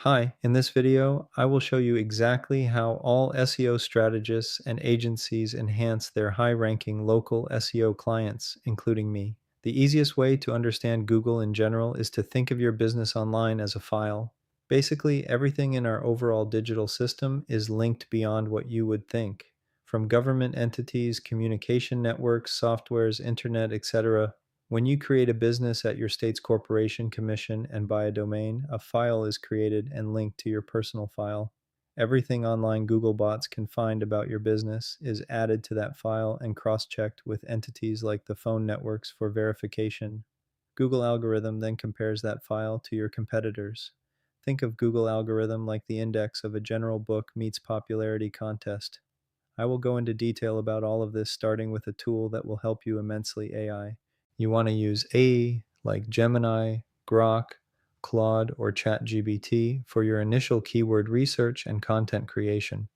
Hi, in this video, I will show you exactly how all SEO strategists and agencies enhance their high-ranking local SEO clients, including me. The easiest way to understand Google in general is to think of your business online as a file. Basically, everything in our overall digital system is linked beyond what you would think. From government entities, communication networks, softwares, internet, etc. When you create a business at your state's corporation commission and buy a domain, a file is created and linked to your personal file. Everything online Google bots can find about your business is added to that file and cross-checked with entities like the phone networks for verification. Google algorithm then compares that file to your competitors. Think of Google algorithm like the index of a general book meets popularity contest. I will go into detail about all of this, starting with a tool that will help you immensely: AI. You want to use AI like Gemini, Grok, Claude, or ChatGPT for your initial keyword research and content creation.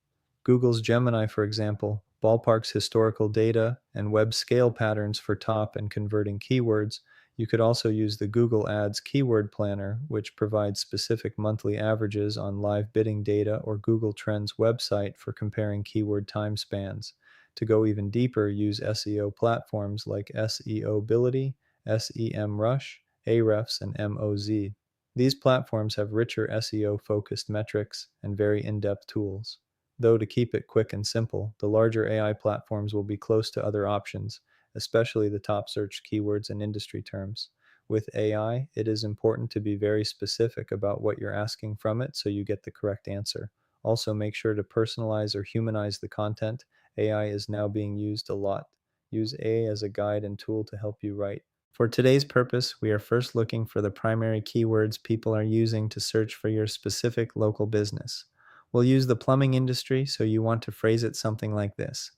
Google's Gemini, for example, ballparks historical data and web scale patterns for top and converting keywords. You could also use the Google Ads Keyword Planner, which provides specific monthly averages on live bidding data, or Google Trends website for comparing keyword time spans. To go even deeper, use SEO platforms like SEObility, SEMrush, Ahrefs, and Moz. These platforms have richer SEO-focused metrics and very in-depth tools. Though to keep it quick and simple, the larger AI platforms will be close to other options, especially the top searched keywords and industry terms. With AI, it is important to be very specific about what you're asking from it so you get the correct answer. Also, make sure to personalize or humanize the content. AI is now being used a lot. Use AI as a guide and tool to help you write. For today's purpose, we are first looking for the primary keywords people are using to search for your specific local business. We'll use the plumbing industry, so you want to phrase it something like this: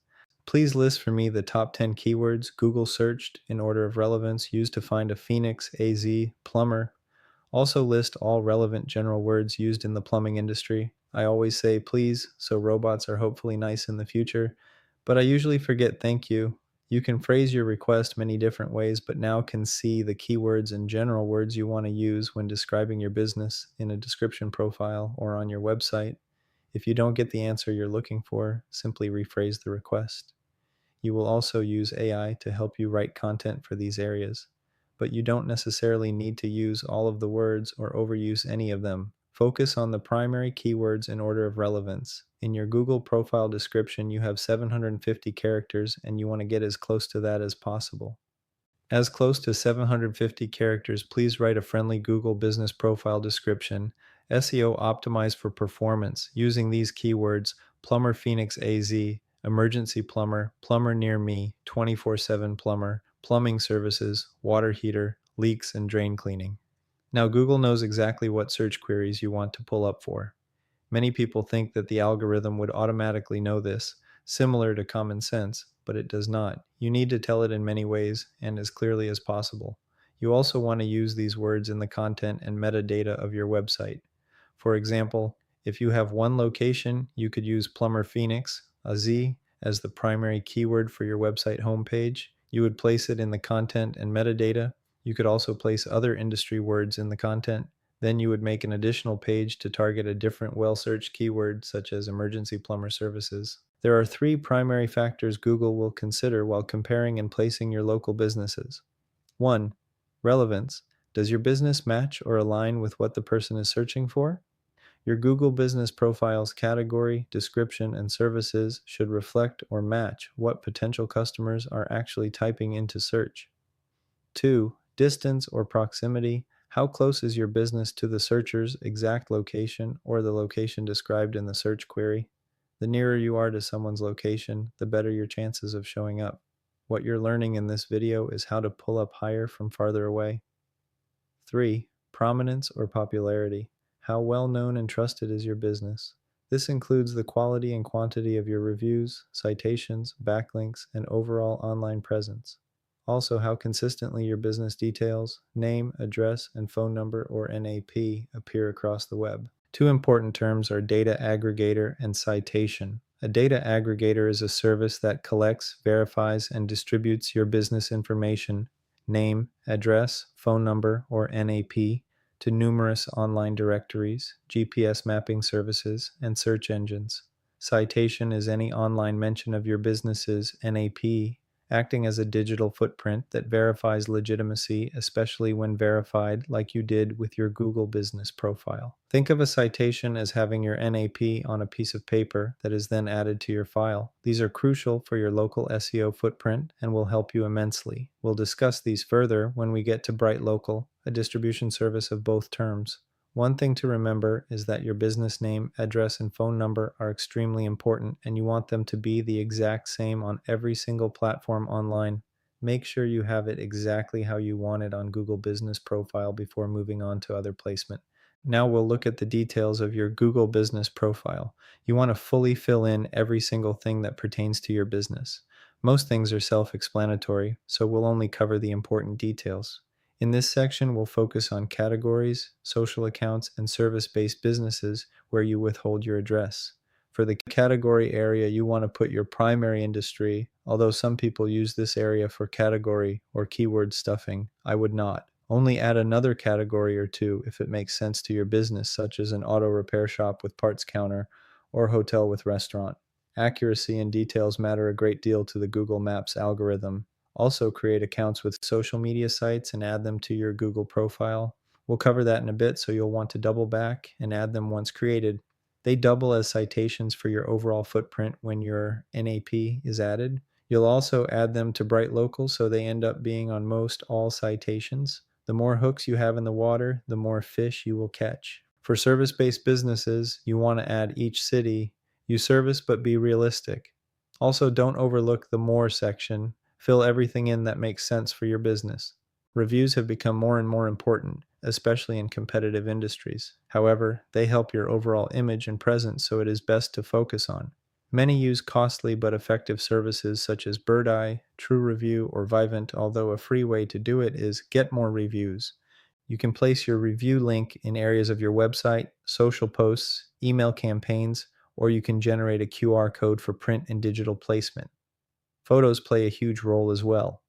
please list for me the top 10 keywords Google searched in order of relevance used to find a Phoenix AZ plumber. Also list all relevant general words used in the plumbing industry. I always say please, so robots are hopefully nice in the future, but I usually forget thank you. You can phrase your request many different ways, but now can see the keywords and general words you want to use when describing your business in a description profile or on your website. If you don't get the answer you're looking for, simply rephrase the request. You will also use AI to help you write content for these areas, but you don't necessarily need to use all of the words or overuse any of them. Focus on the primary keywords in order of relevance. In your Google profile description, you have 750 characters, and you want to get as close to that as possible. As close to 750 characters, please write a friendly Google business profile description. SEO optimized for performance using these keywords: plumber Phoenix AZ, emergency plumber, plumber near me, 24/7 plumber, plumbing services, water heater, leaks, and drain cleaning. Now, Google knows exactly what search queries you want to pull up for. Many people think that the algorithm would automatically know this, similar to common sense, but it does not. You need to tell it in many ways and as clearly as possible. You also want to use these words in the content and metadata of your website. For example, if you have one location, you could use Plumber Phoenix, a Z, as the primary keyword for your website homepage. You would place it in the content and metadata. You could also place other industry words in the content. Then you would make an additional page to target a different well-searched keyword, such as emergency plumber services. There are three primary factors Google will consider while comparing and placing your local businesses. 1. Relevance. Does your business match or align with what the person is searching for? Your Google business profile's category, description, and services should reflect or match what potential customers are actually typing into search. 2. Distance or proximity. How close is your business to the searcher's exact location or the location described in the search query? The nearer you are to someone's location, the better your chances of showing up. What you're learning in this video is how to pull up higher from farther away. 3. Prominence or popularity. How well known and trusted is your business? This includes the quality and quantity of your reviews, citations, backlinks, and overall online presence. Also, how consistently your business details, name, address, and phone number, or NAP, appear across the web. Two important terms are data aggregator and citation. A data aggregator is a service that collects, verifies, and distributes your business information: name, address, phone number, or NAP, to numerous online directories, GPS mapping services, and search engines. Citation is any online mention of your business's NAP, acting as a digital footprint that verifies legitimacy, especially when verified like you did with your Google business profile. Think of a citation as having your NAP on a piece of paper that is then added to your file. These are crucial for your local SEO footprint and will help you immensely. We'll discuss these further when we get to Bright Local, a distribution service of both terms. One thing to remember is that your business name, address, and phone number are extremely important, and you want them to be the exact same on every single platform online. Make sure you have it exactly how you want it on Google Business Profile before moving on to other placement. Now we'll look at the details of your Google Business Profile. You want to fully fill in every single thing that pertains to your business. Most things are self-explanatory, so we'll only cover the important details. In this section, we'll focus on categories, social accounts, and service-based businesses where you withhold your address. For the category area, you want to put your primary industry, although some people use this area for category or keyword stuffing. I would not. Only add another category or two if it makes sense to your business, such as an auto repair shop with parts counter or hotel with restaurant. Accuracy and details matter a great deal to the Google Maps algorithm. Also, create accounts with social media sites and add them to your Google profile. We'll cover that in a bit, so you'll want to double back and add them once created. They double as citations for your overall footprint when your NAP is added. You'll also add them to Bright Local, so they end up being on most all citations. The more hooks you have in the water, the more fish you will catch. For service-based businesses, you want to add each city you service, but be realistic. Also, don't overlook the more section. Fill everything in that makes sense for your business. Reviews have become more and more important, especially in competitive industries. However, they help your overall image and presence, so it is best to focus on. Many use costly but effective services such as Birdeye, True Review, or Vivint, although a free way to do it is get more reviews. You can place your review link in areas of your website, social posts, email campaigns, or you can generate a QR code for print and digital placement. Photos play a huge role as well.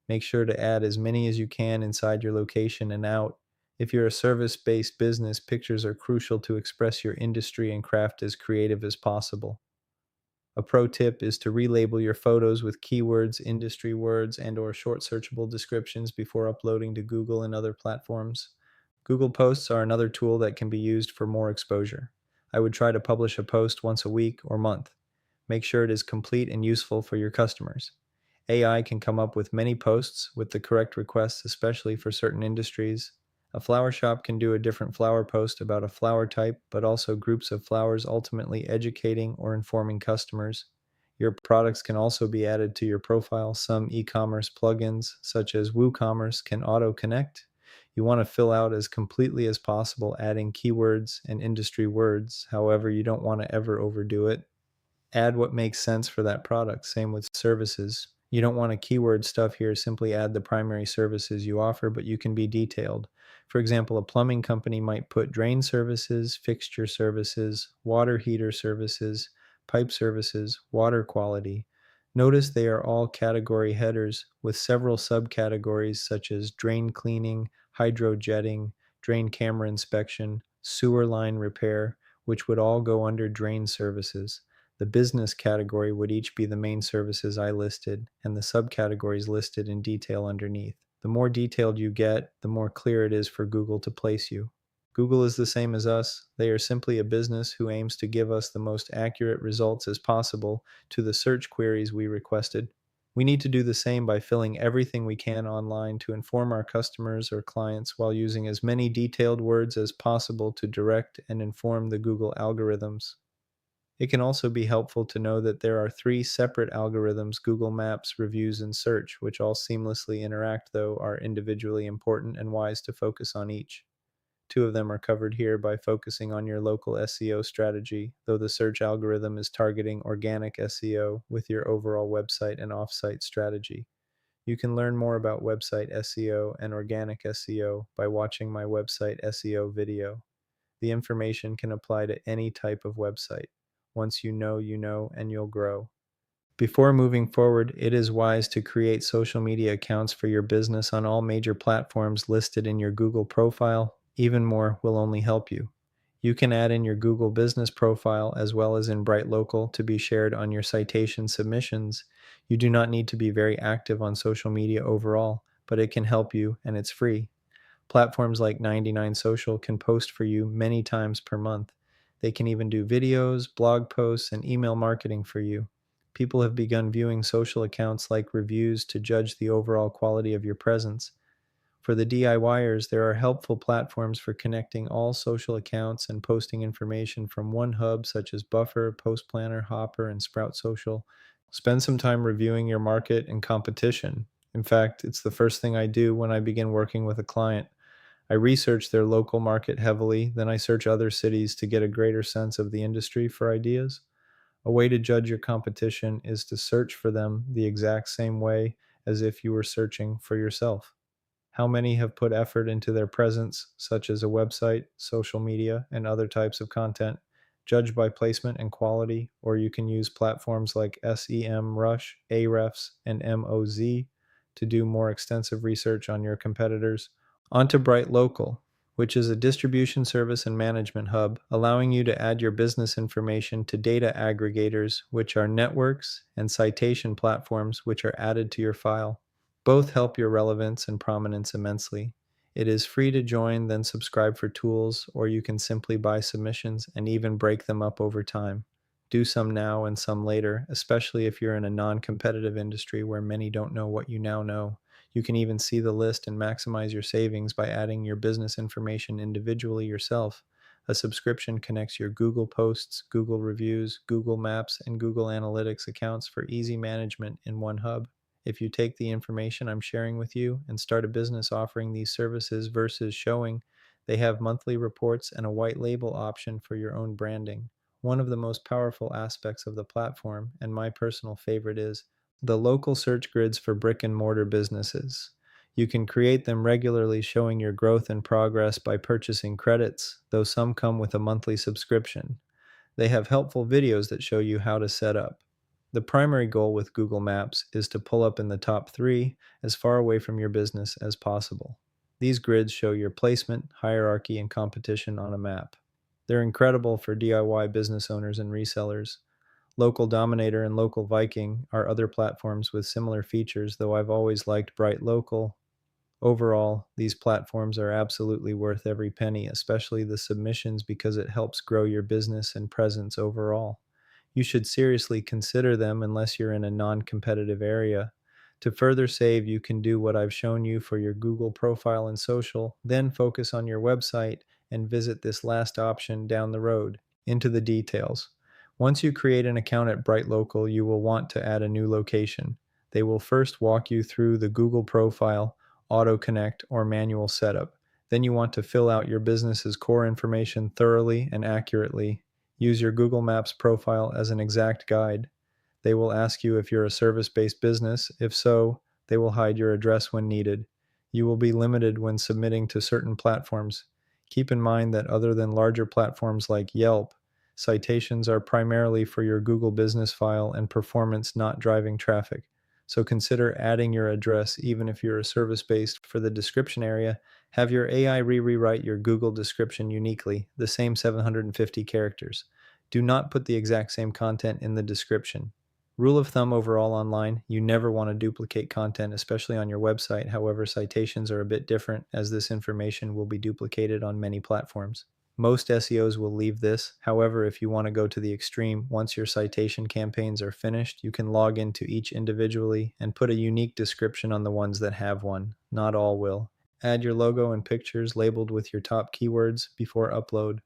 Make sure to add as many as you can inside your location and out. If you're a service-based business, pictures are crucial to express your industry and craft as creative as possible. A pro tip is to relabel your photos with keywords, industry words, and/or short searchable descriptions before uploading to Google and other platforms. Google Posts are another tool that can be used for more exposure. I would try to publish a post once a week or month. Make sure it is complete and useful for your customers. AI can come up with many posts with the correct requests, especially for certain industries. A flower shop can do a different flower post about a flower type, but also groups of flowers, ultimately educating or informing customers. Your products can also be added to your profile. Some e-commerce plugins, such as WooCommerce, can auto-connect. You want to fill out as completely as possible, adding keywords and industry words. However, you don't want to ever overdo it. Add what makes sense for that product. Same with services. You don't want to keyword stuff here. Simply add the primary services you offer, but you can be detailed. For example, a plumbing company might put drain services, fixture services, water heater services, pipe services, water quality. Notice they are all category headers with several subcategories such as drain cleaning, hydro jetting, drain camera inspection, sewer line repair, which would all go under drain services. The business category would each be the main services I listed, and the subcategories listed in detail underneath. The more detailed you get, the more clear it is for Google to place you. Google is the same as us. They are simply a business who aims to give us the most accurate results as possible to the search queries we requested. We need to do the same by filling everything we can online to inform our customers or clients while using as many detailed words as possible to direct and inform the Google algorithms. It can also be helpful to know that there are three separate algorithms: Google Maps, Reviews, and Search, which all seamlessly interact, though are individually important and wise to focus on each. Two of them are covered here by focusing on your local SEO strategy, though the search algorithm is targeting organic SEO with your overall website and offsite strategy. You can learn more about website SEO and organic SEO by watching my website SEO video. The information can apply to any type of website. Once you know, and you'll grow. Before moving forward, it is wise to create social media accounts for your business on all major platforms listed in your Google profile. Even more will only help you. You can add in your Google business profile as well as in Bright Local to be shared on your citation submissions. You do not need to be very active on social media overall, but it can help you and it's free. Platforms like 99 Social can post for you many times per month. They can even do videos, blog posts, and email marketing for you. People have begun viewing social accounts like reviews to judge the overall quality of your presence. For the DIYers, there are helpful platforms for connecting all social accounts and posting information from one hub such as Buffer, Post Planner, Hopper, and Sprout Social. Spend some time reviewing your market and competition. In fact, it's the first thing I do when I begin working with a client. I research their local market heavily, then I search other cities to get a greater sense of the industry for ideas. A way to judge your competition is to search for them the exact same way as if you were searching for yourself. How many have put effort into their presence, such as a website, social media, and other types of content? Judge by placement and quality, or you can use platforms like SEMrush, Ahrefs, and Moz to do more extensive research on your competitors. Onto Bright Local, which is a distribution service and management hub, allowing you to add your business information to data aggregators, which are networks, and citation platforms, which are added to your file. Both help your relevance and prominence immensely. It is free to join, then subscribe for tools, or you can simply buy submissions and even break them up over time. Do some now and some later, especially if you're in a non competitive industry where many don't know what you now know. You can even see the list and maximize your savings by adding your business information individually yourself. A subscription connects your Google Posts, Google Reviews, Google Maps, and Google Analytics accounts for easy management in one hub. If you take the information I'm sharing with you and start a business offering these services versus showing, they have monthly reports and a white label option for your own branding. One of the most powerful aspects of the platform, and my personal favorite, is the local search grids for brick and mortar businesses. You can create them regularly, showing your growth and progress by purchasing credits, though some come with a monthly subscription. They have helpful videos that show you how to set up. The primary goal with Google Maps is to pull up in the top 3 as far away from your business as possible. These grids show your placement, hierarchy, and competition on a map. They're incredible for DIY business owners and resellers. Local Dominator and Local Viking are other platforms with similar features, though I've always liked Bright Local. Overall, these platforms are absolutely worth every penny, especially the submissions, because it helps grow your business and presence overall. You should seriously consider them unless you're in a non competitive area. To further save, you can do what I've shown you for your Google profile and social, then focus on your website and visit this last option down the road. Into the details. Once you create an account at Bright Local, you will want to add a new location. They will first walk you through the Google profile, auto connect, or manual setup. Then you want to fill out your business's core information thoroughly and accurately. Use your Google Maps profile as an exact guide. They will ask you if you're a service-based business. If so, they will hide your address when needed. You will be limited when submitting to certain platforms. Keep in mind that other than larger platforms like Yelp, citations are primarily for your Google business file and performance, not driving traffic. So consider adding your address even if you're a service-based. For the description area, have your AI rewrite your Google description uniquely, the same 750 characters. Do not put the exact same content in the description. Rule of thumb overall online, you never want to duplicate content, especially on your website. However, citations are a bit different as this information will be duplicated on many platforms. Most SEOs will leave this. However, if you want to go to the extreme, once your citation campaigns are finished, you can log into each individually and put a unique description on the ones that have one. Not all will. Add your logo and pictures labeled with your top keywords before upload.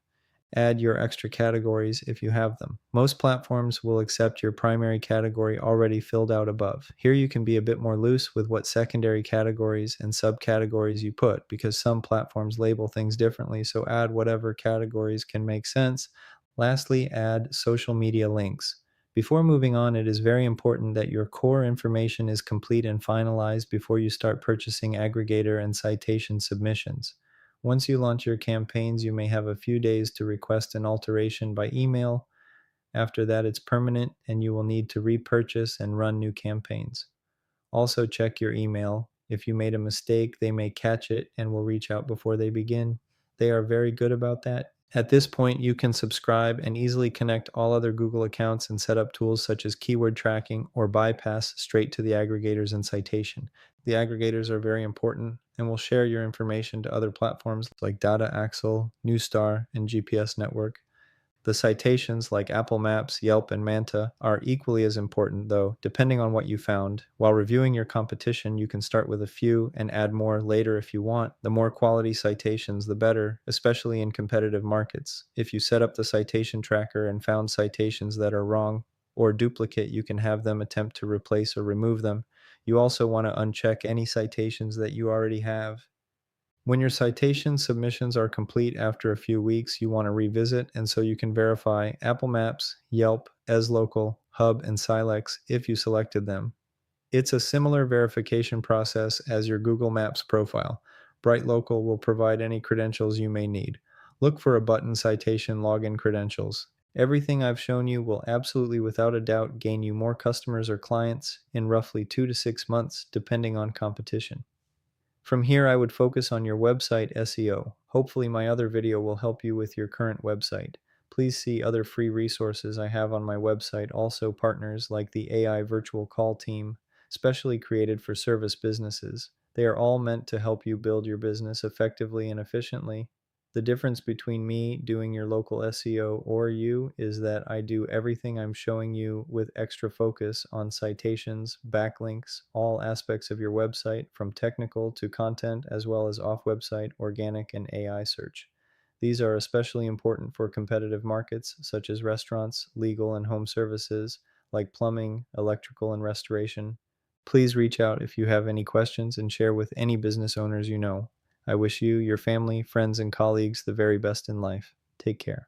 Add your extra categories if you have them. Most platforms will accept your primary category already filled out above. Here you can be a bit more loose with what secondary categories and subcategories you put, because some platforms label things differently, so add whatever categories can make sense. Lastly, add social media links. Before moving on, it is very important that your core information is complete and finalized before you start purchasing aggregator and citation submissions. Once you launch your campaigns, you may have a few days to request an alteration by email. After that, it's permanent and you will need to repurchase and run new campaigns. Also, check your email. If you made a mistake, they may catch it and will reach out before they begin. They are very good about that. At this point, you can subscribe and easily connect all other Google accounts and set up tools such as keyword tracking or bypass straight to the aggregators and citation. The aggregators are very important and will share your information to other platforms like Data Axle, Newstar, and GPS Network. The citations like Apple Maps, Yelp, and Manta are equally as important, though, depending on what you found. While reviewing your competition, you can start with a few and add more later if you want. The more quality citations, the better, especially in competitive markets. If you set up the citation tracker and found citations that are wrong or duplicate, you can have them attempt to replace or remove them. You also want to uncheck any citations that you already have. When your citation submissions are complete after a few weeks, you want to revisit, and so you can verify Apple Maps, Yelp, Local, Hub, and Silex if you selected them. It's a similar verification process as your Google Maps profile. Bright Local will provide any credentials you may need. Look for a button citation login credentials. Everything I've shown you will absolutely without a doubt gain you more customers or clients in roughly 2 to 6 months, depending on competition. From here, I would focus on your website SEO. Hopefully, my other video will help you with your current website. Please see other free resources I have on my website, also partners like the AI virtual call team, specially created for service businesses. They are all meant to help you build your business effectively and efficiently. The difference between me doing your local SEO or you is that I do everything I'm showing you with extra focus on citations, backlinks, all aspects of your website, from technical to content, as well as off website, organic, and AI search. These are especially important for competitive markets such as restaurants, legal, and home services like plumbing, electrical, and restoration. Please reach out if you have any questions and share with any business owners you know. I wish you, your family, friends, and colleagues the very best in life. Take care.